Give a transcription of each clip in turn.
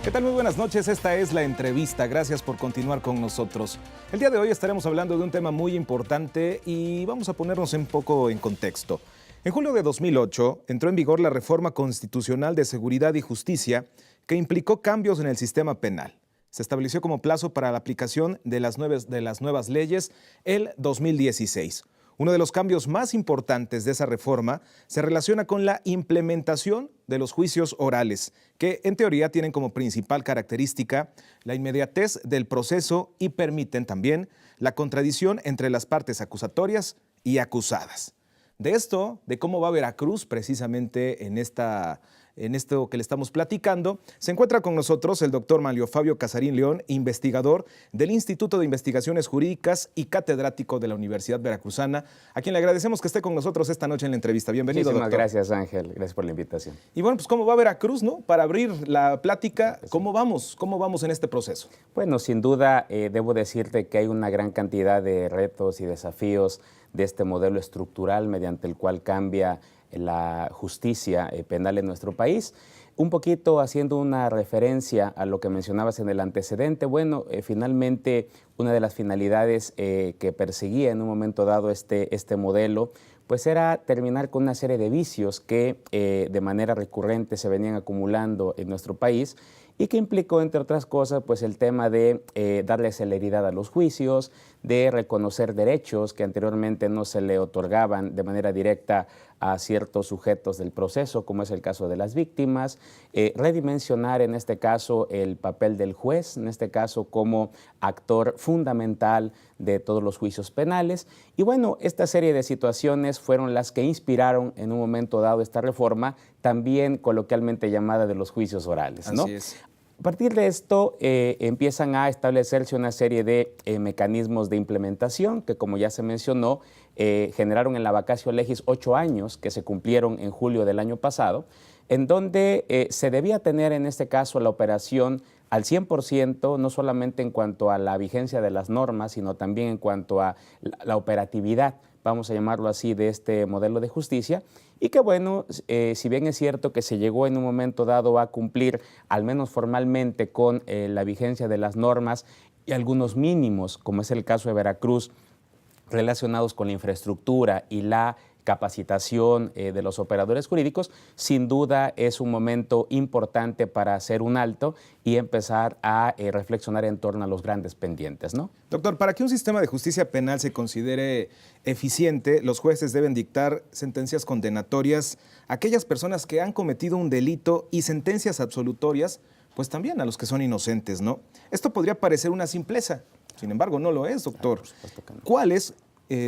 ¿Qué tal? Muy buenas noches, esta es La Entrevista. Gracias por continuar con nosotros. El día de hoy estaremos hablando de un tema muy importante y vamos a ponernos un poco en contexto. En julio de 2008 entró en vigor la Reforma Constitucional de Seguridad y Justicia que implicó cambios en el sistema penal. Se estableció como plazo para la aplicación de las nuevas leyes el 2016. Uno de los cambios más importantes de esa reforma se relaciona con la implementación de los juicios orales, que en teoría tienen como principal característica la inmediatez del proceso y permiten también la contradicción entre las partes acusatorias y acusadas. De esto, de cómo va Veracruz precisamente en esto que le estamos platicando, se encuentra con nosotros el doctor Manlio Fabio Casarín León, investigador del Instituto de Investigaciones Jurídicas y catedrático de la Universidad Veracruzana, a quien le agradecemos que esté con nosotros esta noche en la entrevista. Bienvenido, Muchísimas doctor. Gracias, Ángel. Gracias por la invitación. Y bueno, pues ¿cómo va Veracruz, no? Para abrir la plática, ¿cómo vamos? ¿Cómo vamos en este proceso? Bueno, sin duda, debo decirte que hay una gran cantidad de retos y desafíos de este modelo estructural mediante el cual cambia la justicia penal en nuestro país. Un poquito haciendo una referencia a lo que mencionabas en el antecedente, bueno, finalmente una de las finalidades que perseguía en un momento dado este modelo, pues era terminar con una serie de vicios que de manera recurrente se venían acumulando en nuestro país y que implicó, entre otras cosas, pues el tema de darle celeridad a los juicios, de reconocer derechos que anteriormente no se le otorgaban de manera directa a ciertos sujetos del proceso, como es el caso de las víctimas, redimensionar en este caso el papel del juez, en este caso como actor fundamental de todos los juicios penales. Y bueno, esta serie de situaciones fueron las que inspiraron en un momento dado esta reforma, también coloquialmente llamada de los juicios orales, ¿no? Así es. A partir de esto empiezan a establecerse una serie de mecanismos de implementación que, como ya se mencionó, generaron en la vacatio legis 8 años que se cumplieron en julio del año pasado, en donde se debía tener en este caso la operación al 100%, no solamente en cuanto a la vigencia de las normas, sino también en cuanto a la operatividad, vamos a llamarlo así, de este modelo de justicia. Y que bueno, si bien es cierto que se llegó en un momento dado a cumplir, al menos formalmente, con la vigencia de las normas y algunos mínimos, como es el caso de Veracruz, relacionados con la infraestructura y la capacitación de los operadores jurídicos, sin duda es un momento importante para hacer un alto y empezar a reflexionar en torno a los grandes pendientes, ¿no? Doctor, para que un sistema de justicia penal se considere eficiente, los jueces deben dictar sentencias condenatorias a aquellas personas que han cometido un delito y sentencias absolutorias, pues también a los que son inocentes, ¿no? Esto podría parecer una simpleza, sin embargo no lo es, doctor. No. ¿Cuáles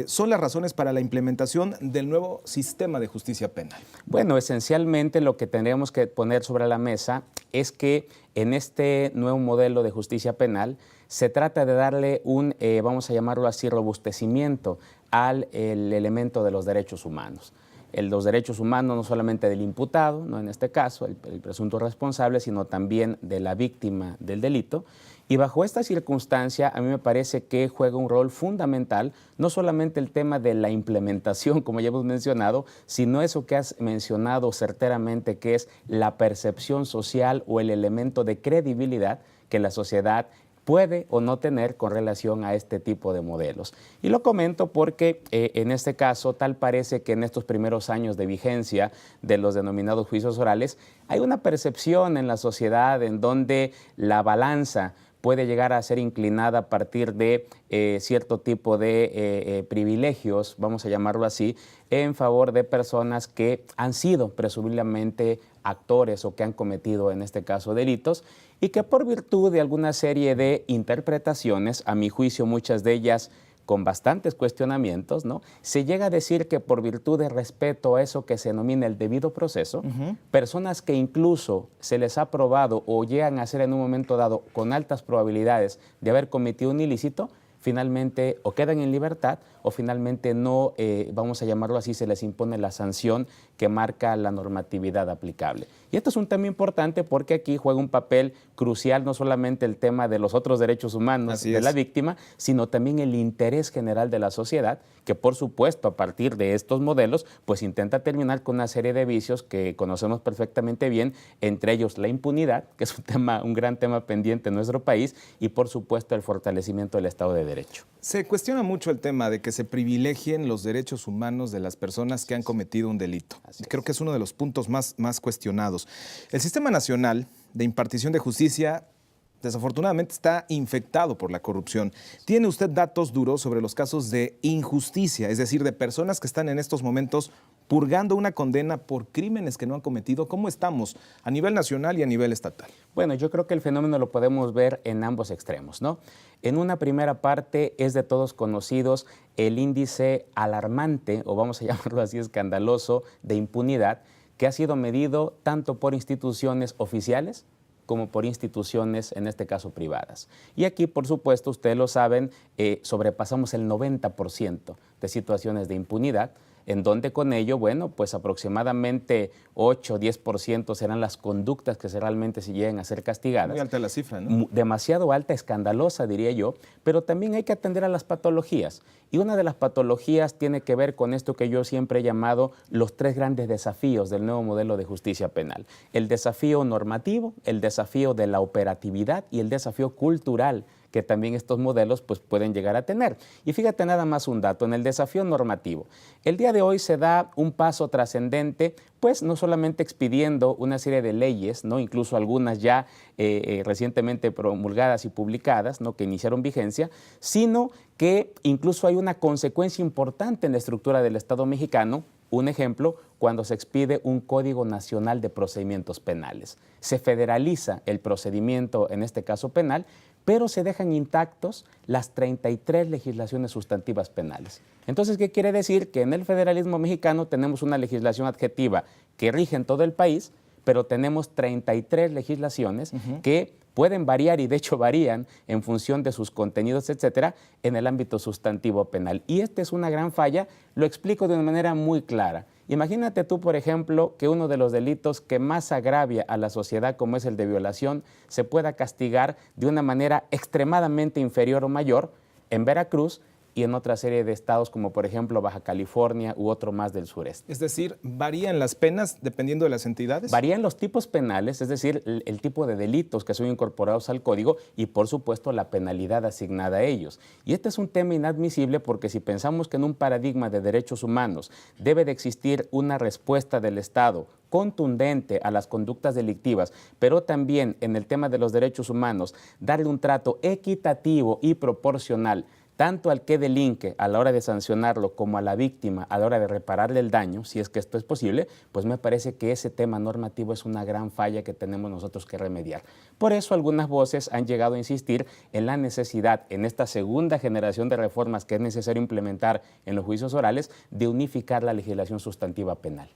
son las razones para la implementación del nuevo sistema de justicia penal? Bueno, esencialmente lo que tendríamos que poner sobre la mesa es que en este nuevo modelo de justicia penal se trata de darle un, vamos a llamarlo así, robustecimiento al elemento de los derechos humanos. Los derechos humanos no solamente del imputado, no en este caso, el presunto responsable, sino también de la víctima del delito. Y bajo esta circunstancia, a mí me parece que juega un rol fundamental, no solamente el tema de la implementación, como ya hemos mencionado, sino eso que has mencionado certeramente, que es la percepción social o el elemento de credibilidad que la sociedad puede o no tener con relación a este tipo de modelos. Y lo comento porque en este caso tal parece que en estos primeros años de vigencia de los denominados juicios orales hay una percepción en la sociedad en donde la balanza puede llegar a ser inclinada a partir de cierto tipo de privilegios, vamos a llamarlo así, en favor de personas que han sido presumiblemente actores o que han cometido, en este caso, delitos, y que por virtud de alguna serie de interpretaciones, a mi juicio muchas de ellas con bastantes cuestionamientos, ¿no? Se llega a decir que por virtud de respeto a eso que se denomina el debido proceso, personas que incluso se les ha probado o llegan a ser en un momento dado con altas probabilidades de haber cometido un ilícito, finalmente o quedan en libertad o finalmente no, vamos a llamarlo así, se les impone la sanción que marca la normatividad aplicable. Y esto es un tema importante porque aquí juega un papel crucial no solamente el tema de los otros derechos humanos de la víctima, sino también el interés general de la sociedad, que por supuesto a partir de estos modelos pues intenta terminar con una serie de vicios que conocemos perfectamente bien, entre ellos la impunidad, que es un gran tema pendiente en nuestro país, y por supuesto el fortalecimiento del Estado de Derecho. Se cuestiona mucho el tema de que se privilegien los derechos humanos de las personas que han cometido un delito. Creo que es uno de los puntos más cuestionados. El Sistema Nacional de Impartición de Justicia desafortunadamente está infectado por la corrupción. ¿Tiene usted datos duros sobre los casos de injusticia, es decir, de personas que están en estos momentos purgando una condena por crímenes que no han cometido? ¿Cómo estamos a nivel nacional y a nivel estatal? Bueno, yo creo que el fenómeno lo podemos ver en ambos extremos, ¿no? En una primera parte es de todos conocidos el índice alarmante, o vamos a llamarlo así, escandaloso, de impunidad, que ha sido medido tanto por instituciones oficiales como por instituciones, en este caso, privadas. Y aquí, por supuesto, ustedes lo saben, sobrepasamos el 90% de situaciones de impunidad, en donde con ello, bueno, pues aproximadamente 8 o 10% serán las conductas que realmente se lleguen a ser castigadas. Muy alta la cifra, ¿no? Demasiado alta, escandalosa, diría yo, pero también hay que atender a las patologías. Y una de las patologías tiene que ver con esto que yo siempre he llamado los 3 grandes desafíos del nuevo modelo de justicia penal. El desafío normativo, el desafío de la operatividad y el desafío cultural que también estos modelos pues, pueden llegar a tener. Y fíjate nada más un dato, en el desafío normativo. El día de hoy se da un paso trascendente, pues no solamente expidiendo una serie de leyes, ¿no? Incluso algunas ya recientemente promulgadas y publicadas, ¿no? Que iniciaron vigencia, sino que incluso hay una consecuencia importante en la estructura del Estado mexicano. Un ejemplo, cuando se expide un Código Nacional de Procedimientos Penales. Se federaliza el procedimiento, en este caso penal, pero se dejan intactos las 33 legislaciones sustantivas penales. Entonces, ¿qué quiere decir? Que en el federalismo mexicano tenemos una legislación adjetiva que rige en todo el país, pero tenemos 33 legislaciones que pueden variar y de hecho varían en función de sus contenidos, etcétera, en el ámbito sustantivo penal. Y esta es una gran falla, lo explico de una manera muy clara. Imagínate tú, por ejemplo, que uno de los delitos que más agravia a la sociedad, como es el de violación, se pueda castigar de una manera extremadamente inferior o mayor en Veracruz y en otra serie de estados como por ejemplo Baja California u otro más del sureste. Es decir, ¿varían las penas dependiendo de las entidades? Varían los tipos penales, es decir, el tipo de delitos que son incorporados al código y por supuesto la penalidad asignada a ellos. Y este es un tema inadmisible porque si pensamos que en un paradigma de derechos humanos debe de existir una respuesta del Estado contundente a las conductas delictivas, pero también en el tema de los derechos humanos darle un trato equitativo y proporcional tanto al que delinque a la hora de sancionarlo como a la víctima a la hora de repararle el daño, si es que esto es posible, pues me parece que ese tema normativo es una gran falla que tenemos nosotros que remediar. Por eso algunas voces han llegado a insistir en la necesidad, en esta segunda generación de reformas que es necesario implementar en los juicios orales, de unificar la legislación sustantiva penal.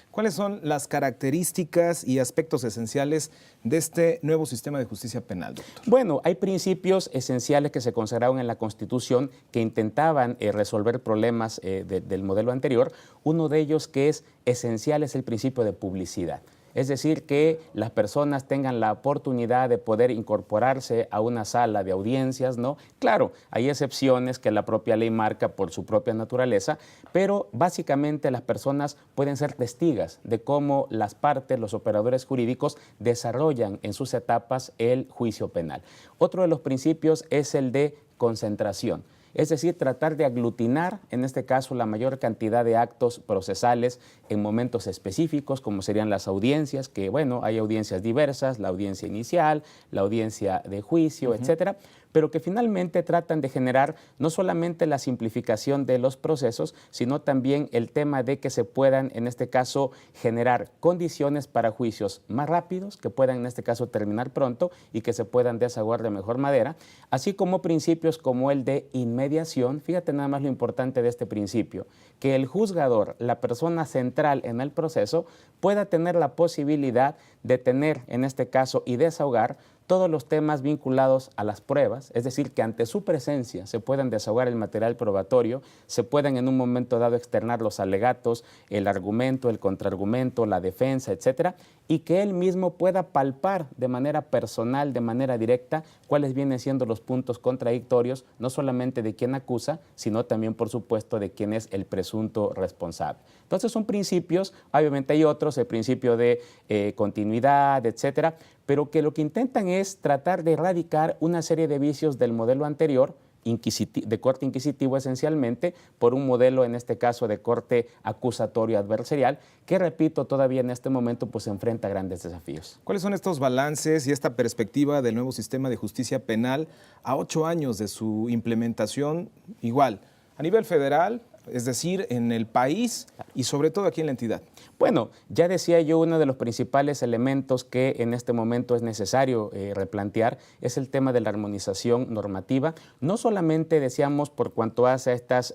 ¿Cuáles son las características y aspectos esenciales de este nuevo sistema de justicia penal, doctor? Bueno, hay principios esenciales que se consagraron en la Constitución que intentaban resolver problemas del modelo anterior. Uno de ellos que es esencial es el principio de publicidad. Es decir, que las personas tengan la oportunidad de poder incorporarse a una sala de audiencias, ¿no? Claro, hay excepciones que la propia ley marca por su propia naturaleza, pero básicamente las personas pueden ser testigas de cómo las partes, los operadores jurídicos, desarrollan en sus etapas el juicio penal. Otro de los principios es el de concentración. Es decir, tratar de aglutinar, en este caso, la mayor cantidad de actos procesales en momentos específicos, como serían las audiencias, que, bueno, hay audiencias diversas, la audiencia inicial, la audiencia de juicio, etcétera, pero que finalmente tratan de generar no solamente la simplificación de los procesos, sino también el tema de que se puedan, en este caso, generar condiciones para juicios más rápidos, que puedan, en este caso, terminar pronto y que se puedan desaguar de mejor manera, así como principios como el de inmediación. Fíjate nada más lo importante de este principio, que el juzgador, la persona central en el proceso, pueda tener la posibilidad de tener, en este caso, y desahogar todos los temas vinculados a las pruebas, es decir, que ante su presencia se puedan desahogar el material probatorio, se puedan en un momento dado externar los alegatos, el argumento, el contraargumento, la defensa, etcétera, y que él mismo pueda palpar de manera personal, de manera directa, cuáles vienen siendo los puntos contradictorios, no solamente de quien acusa, sino también, por supuesto, de quién es el presunto responsable. Entonces son principios, obviamente hay otros, el principio de continuidad, etcétera, pero que lo que intentan es tratar de erradicar una serie de vicios del modelo anterior, de corte inquisitivo esencialmente, por un modelo, en este caso, de corte acusatorio adversarial, que, repito, todavía en este momento pues enfrenta grandes desafíos. ¿Cuáles son estos balances y esta perspectiva del nuevo sistema de justicia penal a 8 años de su implementación, igual, a nivel federal, es decir, en el país y sobre todo aquí en la entidad? Bueno, ya decía yo, uno de los principales elementos que en este momento es necesario replantear es el tema de la armonización normativa, no solamente, decíamos, por cuanto hace a estas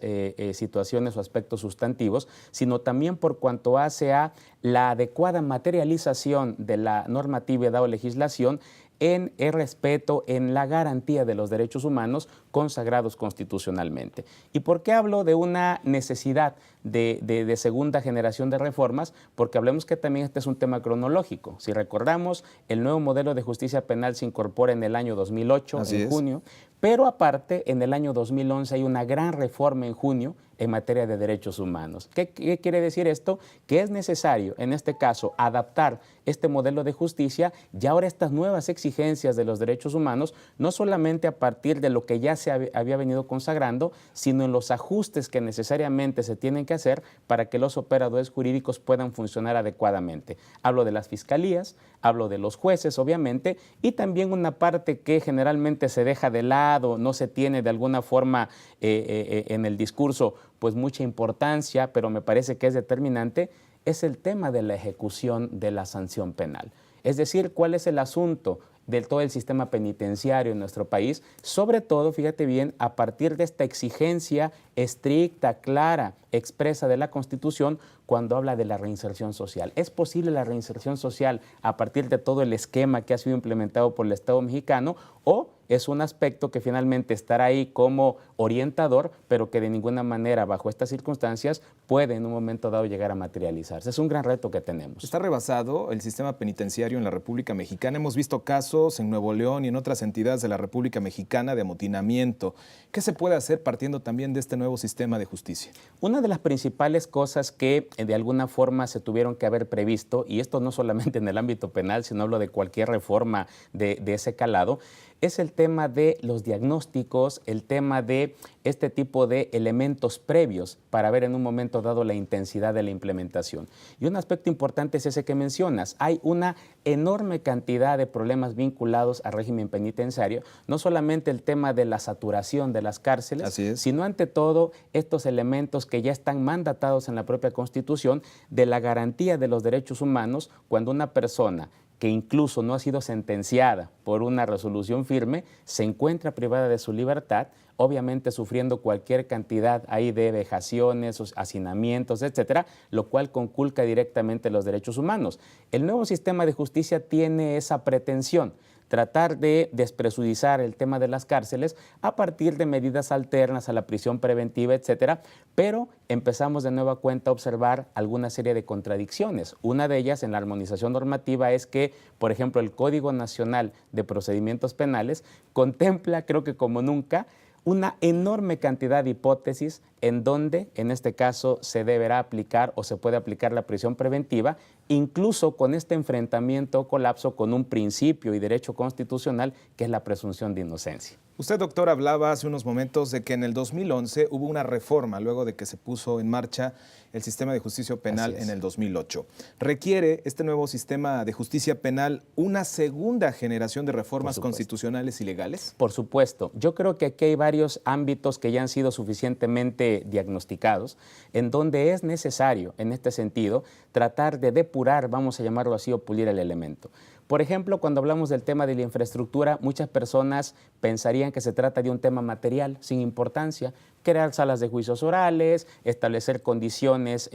situaciones o aspectos sustantivos, sino también por cuanto hace a la adecuada materialización de la normatividad o legislación en el respeto, en la garantía de los derechos humanos consagrados constitucionalmente. ¿Y por qué hablo de una necesidad de segunda generación de reformas? Porque hablemos que también este es un tema cronológico. Si recordamos, el nuevo modelo de justicia penal se incorpora en el año 2008, en junio, pero aparte, en el año 2011 hay una gran reforma en junio en materia de derechos humanos. ¿Qué quiere decir esto? Que es necesario, en este caso, adaptar este modelo de justicia y ahora estas nuevas exigencias de los derechos humanos, no solamente a partir de lo que ya se había venido consagrando, sino en los ajustes que necesariamente se tienen que hacer para que los operadores jurídicos puedan funcionar adecuadamente. Hablo de las fiscalías, hablo de los jueces, obviamente, y también una parte que generalmente se deja de lado, no se tiene de alguna forma en el discurso pues mucha importancia, pero me parece que es determinante, es el tema de la ejecución de la sanción penal. Es decir, cuál es el asunto de todo el sistema penitenciario en nuestro país, sobre todo, fíjate bien, a partir de esta exigencia estricta, clara, expresa de la Constitución cuando habla de la reinserción social. ¿Es posible la reinserción social a partir de todo el esquema que ha sido implementado por el Estado mexicano o es un aspecto que finalmente estará ahí como orientador, pero que de ninguna manera bajo estas circunstancias puede en un momento dado llegar a materializarse? Es un gran reto que tenemos. Está rebasado el sistema penitenciario en la República Mexicana. Hemos visto casos en Nuevo León y en otras entidades de la República Mexicana de amotinamiento. ¿Qué se puede hacer partiendo también de este nuevo sistema de justicia? Una de las principales cosas que de alguna forma se tuvieron que haber previsto, y esto no solamente en el ámbito penal, sino hablo de cualquier reforma de ese calado, es el tema de los diagnósticos, el tema de este tipo de elementos previos para ver en un momento dado la intensidad de la implementación. Y un aspecto importante es ese que mencionas. Hay una enorme cantidad de problemas vinculados al régimen penitenciario, no solamente el tema de la saturación de las cárceles, sino ante todo estos elementos que ya están mandatados en la propia Constitución de la garantía de los derechos humanos cuando una persona que incluso no ha sido sentenciada por una resolución firme, se encuentra privada de su libertad, obviamente sufriendo cualquier cantidad ahí de vejaciones, hacinamientos, etcétera, lo cual conculca directamente los derechos humanos. El nuevo sistema de justicia tiene esa pretensión, tratar de despresudizar el tema de las cárceles a partir de medidas alternas a la prisión preventiva, etcétera, pero empezamos de nueva cuenta a observar alguna serie de contradicciones. Una de ellas en la armonización normativa es que, por ejemplo, el Código Nacional de Procedimientos Penales contempla, creo que como nunca, una enorme cantidad de hipótesis en donde, en este caso, se deberá aplicar o se puede aplicar la prisión preventiva, incluso con este enfrentamiento o colapso con un principio y derecho constitucional que es la presunción de inocencia. Usted, doctor, hablaba hace unos momentos de que en el 2011 hubo una reforma luego de que se puso en marcha el sistema de justicia penal en el 2008. ¿Requiere este nuevo sistema de justicia penal una segunda generación de reformas constitucionales y legales? Por supuesto. Yo creo que aquí hay varios ámbitos que ya han sido suficientemente diagnosticados, en donde es necesario, en este sentido, tratar de depurar, vamos a llamarlo así, o pulir el elemento. Por ejemplo, cuando hablamos del tema de la infraestructura, muchas personas pensarían que se trata de un tema material sin importancia, crear salas de juicios orales, establecer condiciones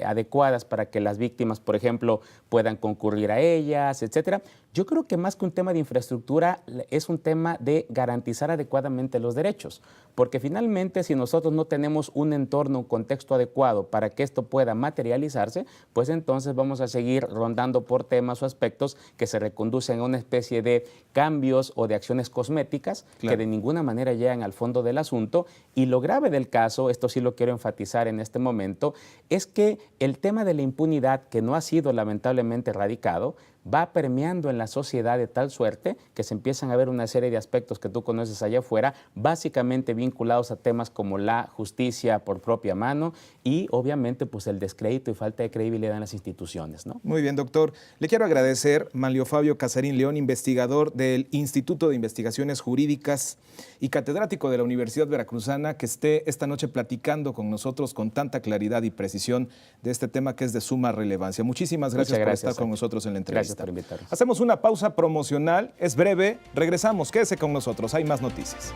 adecuadas para que las víctimas, por ejemplo, puedan concurrir a ellas, etcétera. Yo creo que más que un tema de infraestructura es un tema de garantizar adecuadamente los derechos, porque finalmente si nosotros no tenemos un entorno, un contexto adecuado para que esto pueda materializarse, pues entonces vamos a seguir rondando por temas o aspectos que se reconducen a una especie de cambios o de acciones cosméticas que de ninguna manera llegan al fondo del asunto. Y lo grave del caso, esto sí lo quiero enfatizar en este momento, es que el tema de la impunidad, que no ha sido lamentablemente erradicado, va permeando en la sociedad de tal suerte que se empiezan a ver una serie de aspectos que tú conoces allá afuera, básicamente vinculados a temas como la justicia por propia mano y obviamente pues el descrédito y falta de credibilidad en las instituciones, ¿no? Muy bien, doctor. Le quiero agradecer, Manlio Fabio Casarín León, investigador del Instituto de Investigaciones Jurídicas y catedrático de la Universidad Veracruzana, que esté esta noche platicando con nosotros con tanta claridad y precisión de este tema que es de suma relevancia. Muchísimas gracias por estar con nosotros en la entrevista. Gracias por invitarnos. Hacemos una pausa promocional, es breve, regresamos, quédese con nosotros, hay más noticias.